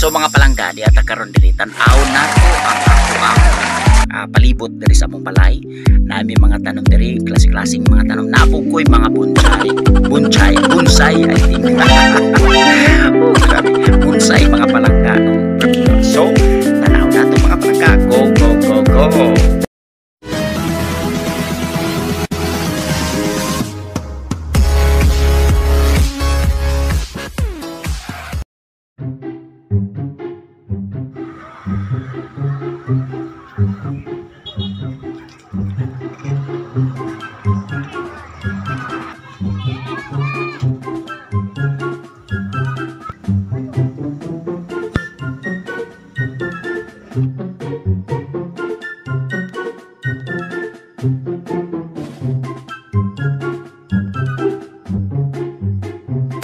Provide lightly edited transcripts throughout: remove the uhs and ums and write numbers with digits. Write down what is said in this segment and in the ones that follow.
So mga palangga, di ata karon diri tan-aw nato ang ako ang palibot diri sa among balay. Nami mga tanom diri, klase-klaseng mga tanom. Napukoy mga bonsai, I think. Oh, grabe. Bonsai mga palangga, no? So, tanaw nato mga palangga. Go, go, go, go.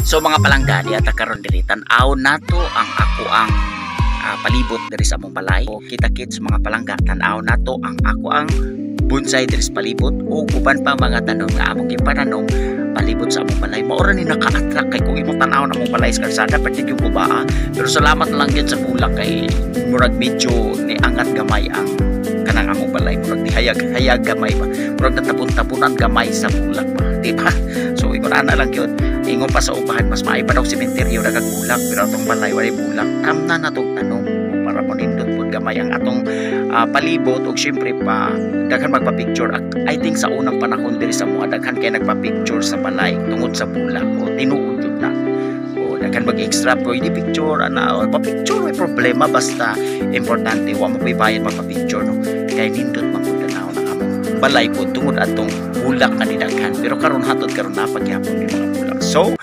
So mga palangga, di ata karon diri tan-aw nato ang ako ang palibot diri sa among balay. O kita-kits mga palangga, tan-aw nato ang ako ang bonsai diri sa palibot o uban pa mga tanom nga among gipananom palibot sa among balay. Mao ra ni naka-attract kay kung imong tan-aw na among balay sa kalsada pati yung kubaa. Pero salamat lang gyud sa bulak kay murag medyo ni angat gamay ang kanang among balay, murag ni hayag gamay ba, murag natapon-tapunan gamay sa bulak ba, di ba? So ikurana lang yun, ingon pa sa upahan mas maay pa daw sementeryo nagagulak, pero atong balay wala bulak, kamna na tong tanom para mo nindot po gamay ang atong palibot. O syempre pa daghan magpa-picture. I think sa unang panahon diri sa mga daghan kay nagpa-picture sa balay tungod sa bulak o tinuod yun na. Daghan mag-extra pwede picture ana o pa-picture, may problema basta importante wa mo bayad magpa-picture, no? Kay nindot man pud tanaw na among balay po tungod atong bulak ani daghan, pero karon hatod karon napagyapon ni mga bulak. So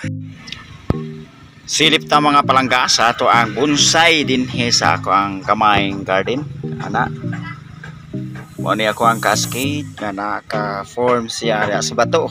silip ta mga palangga sa ato ang bonsai dinhi sa ako ang kamayng garden ana. Mo ni ako ang cascade nga naka-form siya sa bato.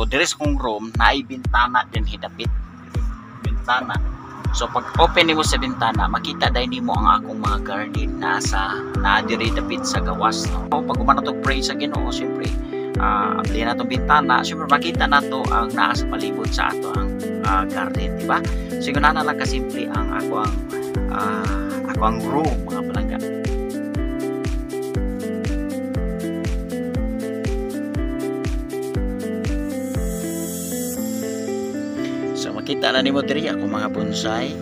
So diri sa kong room naay bintana din hidapit. Bintana. So pag open nimo sa bintana, makita dai nimo ang akong mga garden na diri dapit sa gawas, no. So, pag umano to pray sa Ginoo, syempre abli na tong bintana, syempre makita nato ang naa sa palibot sa ato ang garden, di ba? So na lang kasimple ang ako ang room, mga palangga. So makita na nimo diri ako mga bonsai.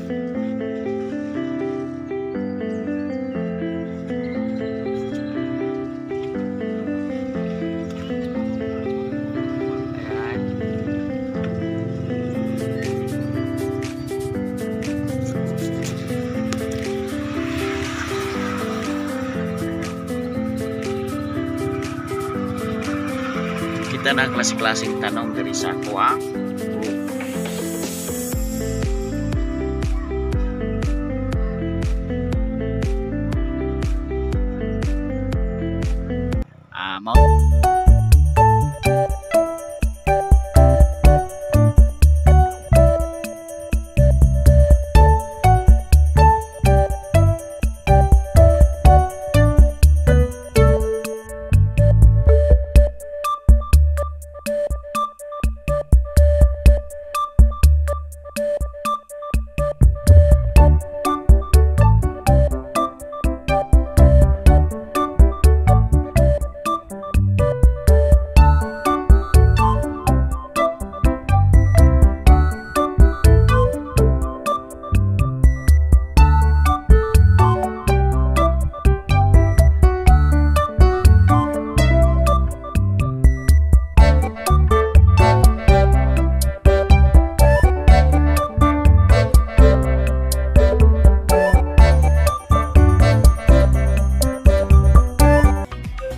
Kita na klase-klaseng tanong diri sa ako ang room.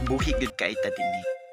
Buhi gud kaita dinhi.